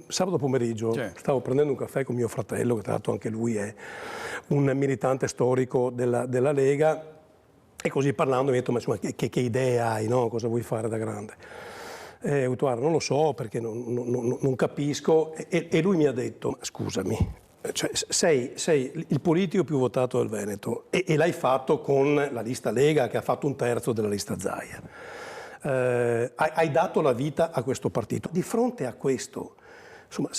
sabato pomeriggio stavo prendendo un caffè con mio fratello, che tra l'altro anche lui è un militante storico della Lega, e così parlando mi ha detto, ma insomma, che idee hai, no? Cosa vuoi fare da grande? Ho detto, guarda, non lo so perché non capisco, e lui mi ha detto, scusami, cioè, sei il politico più votato del Veneto e l'hai fatto con la lista Lega che ha fatto un terzo della lista Zaia. Hai dato la vita a questo partito. Di fronte a questo, insomma,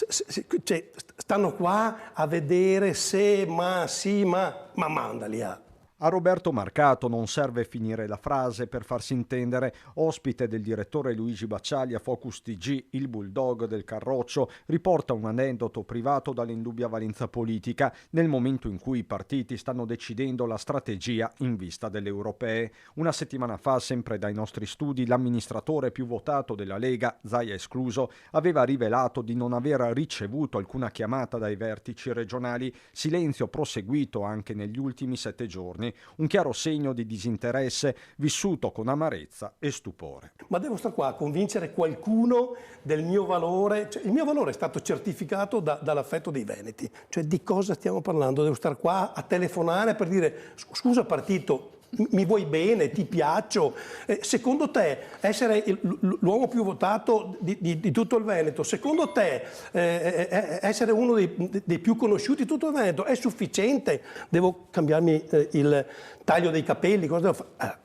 cioè, stanno qua a vedere se, ma sì, ma mandali a... A Roberto Marcato non serve finire la frase per farsi intendere. Ospite del direttore Luigi Bacciali a Focus TG, il bulldog del Carroccio riporta un aneddoto privato dall'indubbia valenza politica nel momento in cui i partiti stanno decidendo la strategia in vista delle europee. Una settimana fa, sempre dai nostri studi, l'amministratore più votato della Lega, Zaia escluso, aveva rivelato di non aver ricevuto alcuna chiamata dai vertici regionali, silenzio proseguito anche negli ultimi 7 giorni. Un chiaro segno di disinteresse vissuto con amarezza e stupore. Ma devo stare qua a convincere qualcuno del mio valore? Cioè, il mio valore è stato certificato dall'affetto dei veneti. Cioè, di cosa stiamo parlando? Devo stare qua a telefonare per dire, scusa partito, mi vuoi bene, ti piaccio? Secondo te essere l'uomo più votato di tutto il Veneto, secondo te essere uno dei più conosciuti di tutto il Veneto è sufficiente? Devo cambiarmi il taglio dei capelli? Cosa devo fare?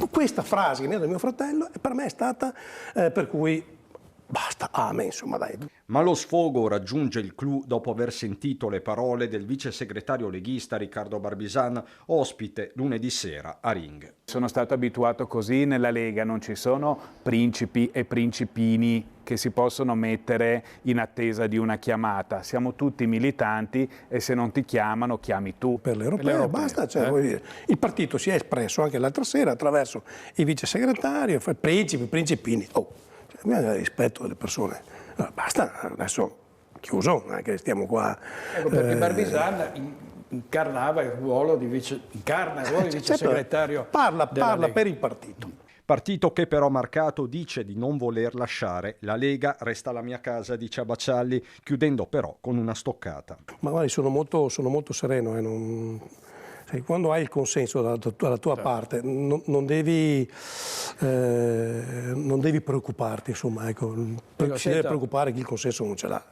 Questa frase che mi ha dato mio fratello per me è stata per cui basta, amen, insomma dai. Ma lo sfogo raggiunge il clou dopo aver sentito le parole del vice segretario leghista Riccardo Barbisan, ospite lunedì sera a Ring. Sono stato abituato così nella Lega, non ci sono principi e principini che si possono mettere in attesa di una chiamata. Siamo tutti militanti e se non ti chiamano, chiami tu. Per l'Europeo basta, cioè, voglio dire, il partito si è espresso anche l'altra sera attraverso il vice segretario, principi, principini. Abbiamo rispetto delle persone. No, basta, adesso chiuso, non è che stiamo qua. Ecco, perché Barbisan incarna il ruolo di vice segretario. Parla per il partito. Partito che però Marcato dice di non voler lasciare. La Lega resta la mia casa, dice a Baccialli, chiudendo però con una stoccata. Ma guardi, sono molto sereno. Quando hai il consenso dalla tua parte, non devi preoccuparti, insomma, ecco. Si deve preoccupare chi il consenso non ce l'ha.